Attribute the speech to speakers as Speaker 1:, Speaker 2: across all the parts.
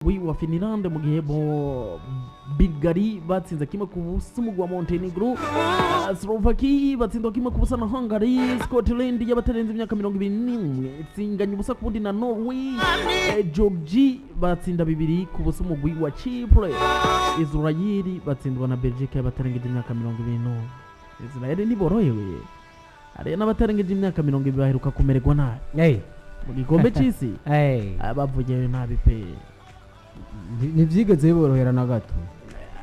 Speaker 1: wa Finland mu gihe Bulgaria batsinze kimwe ku busa umugwi wa Montenegro, Slovakia batsindwa kimwe ku busa na Hungary, Scotland y'abatarenze imyaka 21 itsinganye ubusa ku bundi na Norway, Georgia batsinda 2 ku busa umugwi wa Chypre, Israel batsindwa na Belgique y'abatarengeje imyaka 20. Israel ni borohewe, ari n'abatarengeje imyaka 20 baheruka kumererwa nabi mu gikombe cy'isi, abavuye nabi pe
Speaker 2: ntibyigeze biborohera na gato.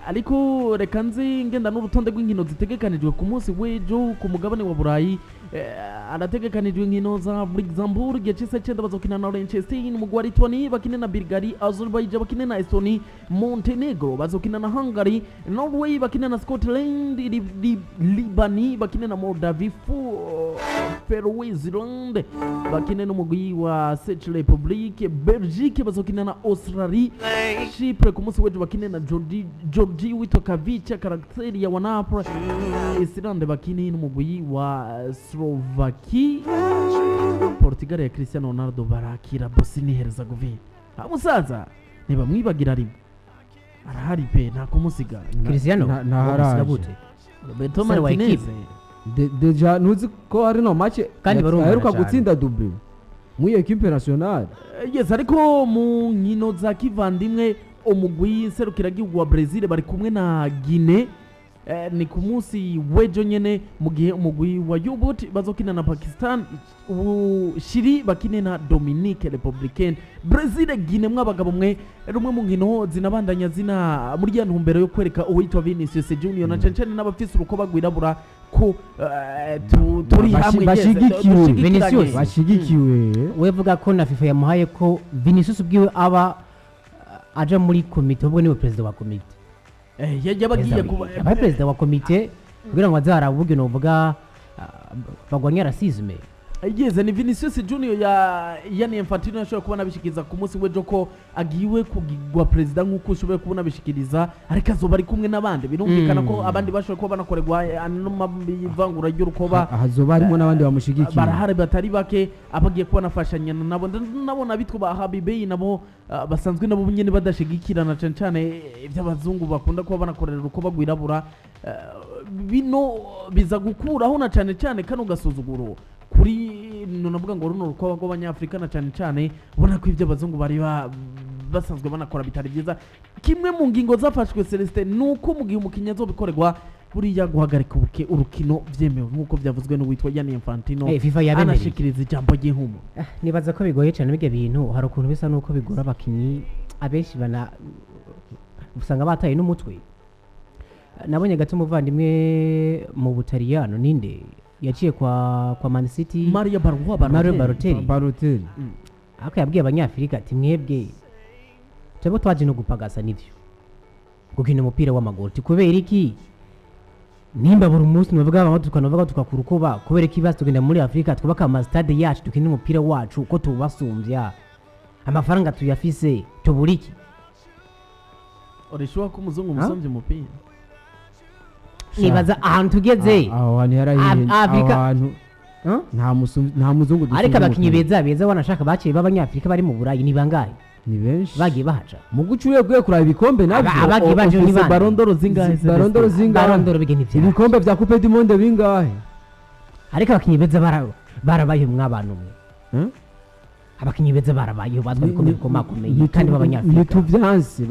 Speaker 1: Ariko reka nzi ngenda n'urutonde rw'inkino zitegekanijwe ku munsi w'ejo ku mugabane wa Burayi. Arategekanijwe inkino za Luxembourg igihe cy'isa 9 bazokina na Liechtenstein, umugwi wa Lithuania bakine na Bulgaria, Azerbaijan bakine na Estonia, Montenegro bazokina na Hungary, Norway bakine na Scotland, Libani bakine na Moldavia, Faroe Island bakine n'umugwi wa Czech Republic, Belgique bazokina na Australia, Chypre ku munsi w'ejo bakine na Georgia witwa Kavicha karakteri ya Wanapra, Islande bakine n'umugwi wa Slovakia, Portugal ya Cristiano Ronaldo barakira Bosnia Herzegovina. Musaza niba mwibagira rimwe arahari pe nta kumusiga
Speaker 3: Cristiano
Speaker 2: ntaharaje
Speaker 1: Roberto Martinez
Speaker 2: deja nuzi ko hari no match
Speaker 3: kandi
Speaker 2: baheruka gutsinda double mu equipe nationale.
Speaker 1: Yes, ariko mu nkino za kivandimwe umugwi serukiragihugu wa Brazil bari kumwe na Guinea ni ku munsi w'ejo nyene, mu gihe umugwi wa Djibouti bazokina na Pakistan, Chili bakine na Dominique Republicaine. Brazil Guinea mwabagabo mwe rumwe mu nkino zinabandanya zina muri ya ntumbero yo kwereka uwitwa Vinicius Junior na Chencene n'abafise uruko bagwirabura ko turi hamwe
Speaker 2: bashigikiwe.
Speaker 3: Wevuga ko na FIFA yamuhaye ko Vinicius ubwiwe aba aja muri komite, ubwo niwe president wa komite.
Speaker 1: Yabagiye kuba
Speaker 3: president wa komite kugira ngo azara ubuge no vuga bagwanya racisme.
Speaker 1: Yeze ni Vinicius Junior yani Infantino yashobora kubona bishikiriza ku munsi w'ejo ko agiwe kugirwa president nk'uko ushoboye kubona bishikiriza, ariko azoba ari kumwe n'abandi. Birumvikana ko abandi bashobora kuba banakorerwa n'amavangura y'urukoba,
Speaker 2: hazoba harimo n'abandi bamushigikiye
Speaker 1: barahari batari bake abagiye kuba nafashanya nabo nabitwa ba Habibey nabo basanzwe nabo nyene badashigikirana cyane iby'abazungu bakunda kuba banakorera urukoba gwirabura. Bino biza gukuraho na cyane kano gasuzuguro kuri navuga ngo runo rukoba rw'abanyafrika na cyane ubona ko ibyo abazungu bari basanzwe banakora bitari byiza. Kimwe mu ngingo zafashwe Celestin nuko mu gihe umukinnyi azobikorerwa buriya guhagarika urukino byemewe nk'uko byavuzwe n'uwitwa Yani Infantino, anashikiriza ijambo ry'inkumu.
Speaker 3: Nibaza ko bigoye cyane bige bintu, hari ukuntu bisa nuko bigora abakinyi abenshi usanga bataye n'umutwe. Nabonye gato umuvandimwe mu Butaliyano ninde yaciye kwa Man City,
Speaker 1: Mario
Speaker 3: Balotelli. Aka yabwiye abanyafrika ati mwebwe twebwe twaje no gupagasa nivyo gukina umupira w'amaguru kubera iki nimba buri munsi nuvuga abantu tukanovuga tukakurukoba kubera iki basi tugenda muri Afrika twubaka ama stade yacu dukina umupira wacu uko tubasumbya amafaranga tuyafise tuburiki.
Speaker 1: Orishwa ko umuzungu musomvye umupira
Speaker 3: nibaza ahantu tugeze
Speaker 2: aho hantu yarahiye ahantu nta muzungu dufite.
Speaker 3: Ariko abakinyi beza wanashaka baciye b'abanyafrika bari mu Burayi ni bangahe?
Speaker 2: Ni benshi
Speaker 3: bagiye bahaca
Speaker 2: mu gucuye gwe kuraba ibikombe nabyo
Speaker 3: abagiye baje ni bande
Speaker 1: barondoro zingahe
Speaker 3: bigeni vya
Speaker 2: ibikombe vya Coupe du Monde bingahe?
Speaker 3: Ariko abakinyi beza barabaye mw'abantu mwe abakinyi beza barabayeho bazwa bikomakomeye kandi b'abanyafrika
Speaker 2: nituvyanse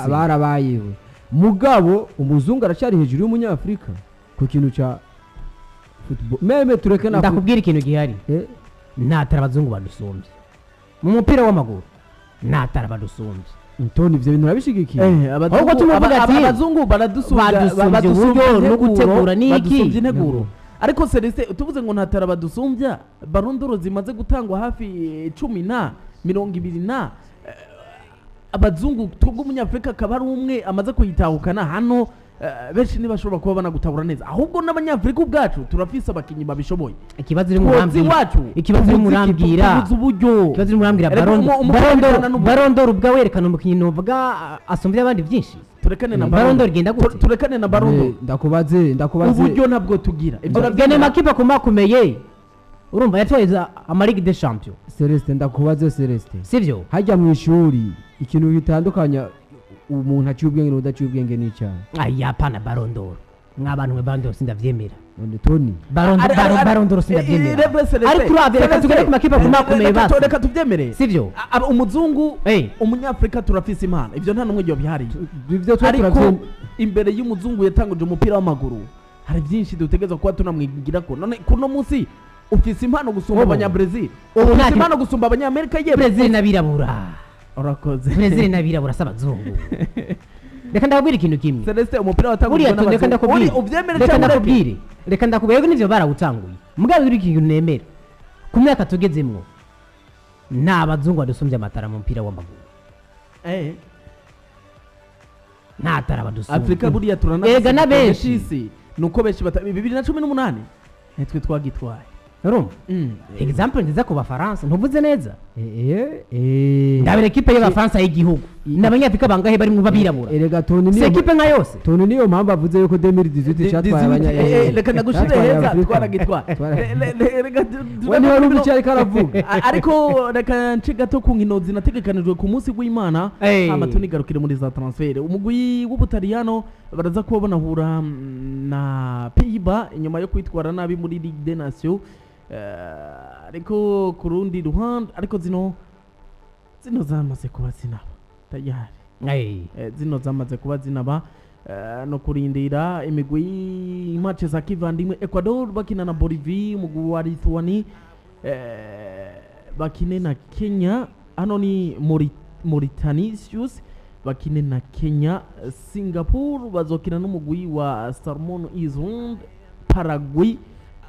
Speaker 2: barabayeho. Mugabo umuzungu aracari hejuru y'umunyafrika ku kintu ca football. Meme tureke na
Speaker 3: ndakubwira ikintu gihari, ntatara abazungu badusumbye mu mupira w'amaguru, ntatara badusumbye.
Speaker 2: Ntoni ivyo bintu rabishigikiye
Speaker 1: ahubwo tumuvuga ati abazungu badusumbye uburyo no gutegura niki integuro. Ariko Celestin tuvuze ngo ntatara badusumbya, barondoro zimaze gutangwa hafi 10 na 20 na abazungu twebwe umunyafrika akaba ari umwe amaze kuyitahukana hano. Benshi ntibashobora kuba banagutahura neza, ahubwo n'abanyafrika ubwacu turafise abakinyi babishoboye.
Speaker 3: Ikibazo iri murambwira barondoro ubwawe werekana umukinyi novuga asumbye abandi byinshi.
Speaker 1: Turekane na
Speaker 3: barondoro genda gute?
Speaker 1: Turekane na barondoro
Speaker 2: ndakubaze
Speaker 1: uburyo nabwo tugira
Speaker 3: gene makipa kumakomeye urumva yatwaye ama Ligue des Champions.
Speaker 2: Celestin ndakubaze Celestin
Speaker 3: sivyo
Speaker 2: hajya mu ishuri ikintu bitandukanya umuntu aciye ubwenge n'udaciye ubwenge n'icyaha.
Speaker 3: Aya pana barondoro nk'abantu mwe barondoro sindavyemera
Speaker 2: none Tony
Speaker 3: barondoro sindavyemera ariko reka tugere ku makipe kumakomeye basi
Speaker 1: reka tuvyemere
Speaker 3: sivyo
Speaker 1: umuzungu umunyafrika turafise impano ivyo nta numwe ryo bihari
Speaker 2: ivyo
Speaker 1: ariko imbere y'umuzungu yatanguje umupira w'amaguru hari byinshi dutegereza kuba tunamwigira ko none kuno munsi ufise impano gusumba abanyabrazil ufise impano gusumba abanyamerika ye
Speaker 3: Brazil nabirabura
Speaker 1: urakoze
Speaker 3: Brazil nabirabura sabazungu reka ndakubwira ikintu kimwe
Speaker 1: Celeste umupira watanguje
Speaker 3: reka ndakubwira n'ivyo barawutanguye mugabe biri ikintu nemera ku myaka tugezemwo nta bazungu badusumbye amatara mu mupira w'amaguru nta tara badusumbye
Speaker 1: Afrika buriya turana
Speaker 3: ega na benshi
Speaker 1: nuko benshi 2018 nitwe twagitwaye
Speaker 3: urumva example nziza ku bafaransa ntuvuze neza ndabira ekipe y'abafaransa y'igihugu n'abanyafrika bangahe bari mu babirabura
Speaker 2: erega Tony niyo
Speaker 3: ekipe nka yose
Speaker 2: Tony niyo mpamvu avuze yuko 2018 cyatwaye abanyafrika
Speaker 1: reka ndagushire heza twaragitwaye
Speaker 2: wani wari ubici ariko aravuga
Speaker 1: ariko reka nce gato ku nkino zinategekanijwe ku munsi w'Imana ama tunigarukire muri za transfer umugwi w'Ubutaliyano baraza kuba banahura na Pays-Bas inyuma yo kwitwara nabi muri Ligue des Nations ariko kurundi ruhande ariko zino zamaze kuba zinaba tayari zino zamaze kuba zinaba no kurindira imigwi match za kivandimwe Ecuador bakina na Bolivia umugwi wa Lithuania bakine na Kenya hano ni Mauritius bakine na Kenya Singapore bazokina n'umugwi wa Salmon Island Paraguay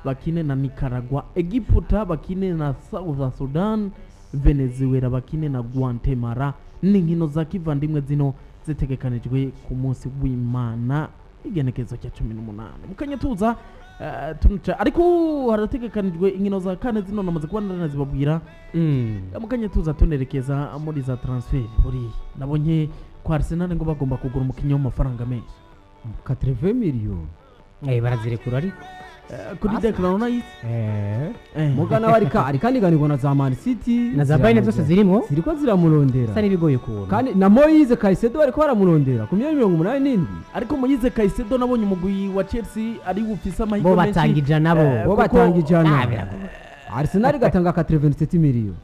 Speaker 1: bakine na Nicaragua Egiputa bakine na South Sudan Venezuela bakine na Guatemala n'inkino za kivandimwe zino zitegekanijwe ku munsi w'Imana igenekezo cya 18 mukanya tuza tunuca ariko harategekanijwe inkino za kane zino namaze kuba narazibabwira mukanya tuza tunerekeza muri za transfer buri nabonye kwa Arsenal ngo bagomba kugura umukinyi w'amafaranga menshi
Speaker 2: 80 millions
Speaker 3: barazirekura ariko
Speaker 1: kuri Declan Rice
Speaker 2: mugana ari kandi ganirwa na za Man City
Speaker 3: na za Bayern zose zirimo
Speaker 2: ziriko ziramurondera
Speaker 3: sari bigoye kubona
Speaker 2: kandi na Moise Caicedo ariko baramurondera ku 187
Speaker 1: ariko Moise Caicedo nabonye umugwi wa Chelsea ari ufisa amahirwe
Speaker 3: menshi bo
Speaker 2: batangijana Arsenal gatanga 87 millions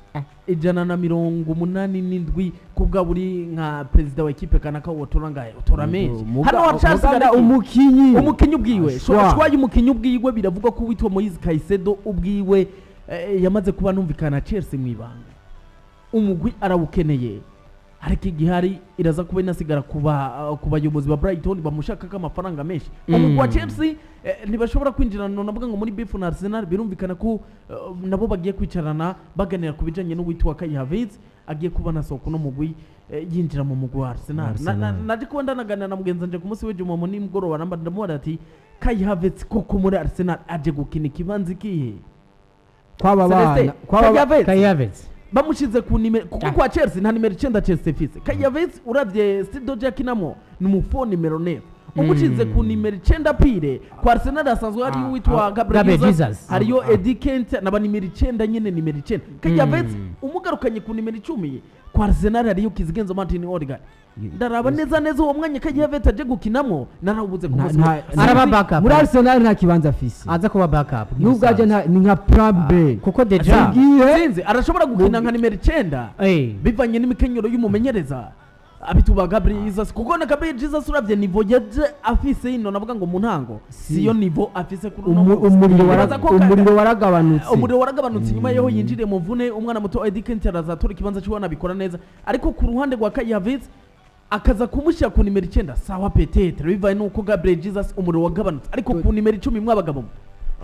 Speaker 1: 187 kubwa buri nka president wa equipe kanaka wotora ngaye utora menshi hano wacasagara umukinyi ubwiwe shwaye umukinyi ubwiwe biravugwa ko witwa Moise Caicedo ubwiwe yamaze kuba numvikana Chelsea mwibanga umugwi arawukeneye ariko igihari iraza kuba inasigara kuba yobozi ba Brighton bamushaka amafaranga menshi umugwi wa Chelsea ntibashobora kwinjirana navuga ngo muri beef na Arsenal birumvikana ko nabo bagiye kwicarana baganira ku bijanye n'uwitwa Kai Havertz agiye kuba nasoko no mugwi yinjira mu mugwi wa Arsenal naje kuba ndanaganira na mugenzi wanje ku munsi w'ejo mu nimugoroba namba ndamubara ati Kai Havertz koko muri Arsenal aje gukina ikibanza kihe
Speaker 2: kwaba bana
Speaker 3: Kai Havertz
Speaker 1: bamushize ku nimero kuko kwa Chelsea nta nimero 9 Chelsea fise Kai Havertz uravye Studio Jakinamo ni umufo nimero 9 umushize ku nimero 9 pire kwa Arsenal asanzwe hari witwa Gabriel Jesus hariyo Eddie Kent naba nimero 9 nyene nimero 9 Kai Havertz umugarukanye ku nimero 10 kwa Arsenal hariyo Kizigenzo Martin Odegaard ndaraba neza uwo mwanya Kai Havertz aje gukinamo narabuze ku munsi
Speaker 3: araba backup
Speaker 2: muri Arsenal nta kibanza afise
Speaker 3: aza kuba backup
Speaker 2: nubwaje ni nka plan B
Speaker 3: kuko deja
Speaker 1: sinzi arashobora gukina nka nimero 9 bivanye n'imikenyero y'umumenyereza abituba Gabriel Jesus kuko na Gabriel Jesus uravye niveau yaje afise ino navuga ngo mu ntango siyo niveau afise kuri
Speaker 2: umuriro waragabanutse
Speaker 1: nyuma yeho yinjire mu mvune umwana muto Eddie Kent arazatora ikibanza cy'ubona bikora neza ariko ku ruhande rwa Kai Havertz akaza kumushyira ku nimero 9 sawa petete bivaye nuko Gabriel Jesus umuriro wagabanutse ariko ku nimero 10 mwabagabo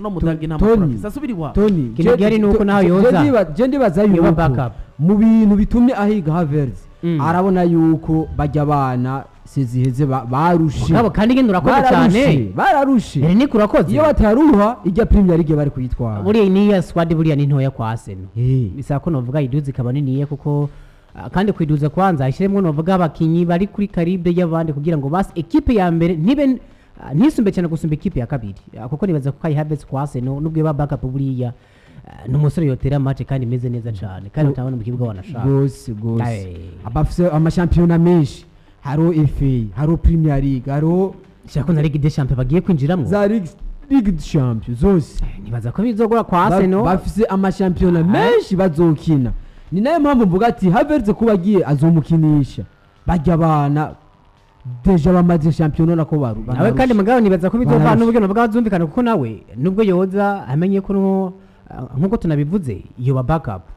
Speaker 1: no mutangi nta mafaranga asubiriwa
Speaker 2: Tony
Speaker 3: kinigari nuko naho yoza
Speaker 2: je ndibaza yuko mu bintu bitumye ahiga Havertz arabona yuko bajya abana seziheze barushe
Speaker 3: ngabo kandi ngene urakoze cyane
Speaker 2: bararushe
Speaker 3: ni kurakoze
Speaker 2: iyo bataruha ijya Premier League bari kuyitwara
Speaker 3: buriya ni ya squad buriya ni ntoya kwa Arsenal bisaba ko novuga iduzi kabane niye kuko kandi kwiduza kwanza ashiremwe novuga abakinyi bari kuri calibre y'abandi kugira ngo basi equipe ya mbere nibe nisumbe cyane gusumba equipe ya kabiri kuko nibaza ko Kai Havertz kwa Arsenal nubwo ba backup buriya ni umusore yotera match kandi imeze neza cyane kandi utabona mu kibuga wanashaka
Speaker 2: gose abafise amashampiyona menshi haro FA haro Premier League haro
Speaker 3: shaka na Ligue des Champions bagiye kwinjiramo
Speaker 2: za Ligue des Champions zose
Speaker 3: nibaza ko bizogora kwa Arsenal
Speaker 2: bafise amashampiyona menshi bazokina ni nayo mpamvu mvuga ati Havertz kuba agiye azomukinisha bajya abana deja bamaze shampiyona nako baru
Speaker 3: nawe kandi mugabo nibaza ko bizova n'ubwo nabwo bazumvikana kuko nawe nubwo yoza amenye ko nkuko tunabivuze iyo ba backup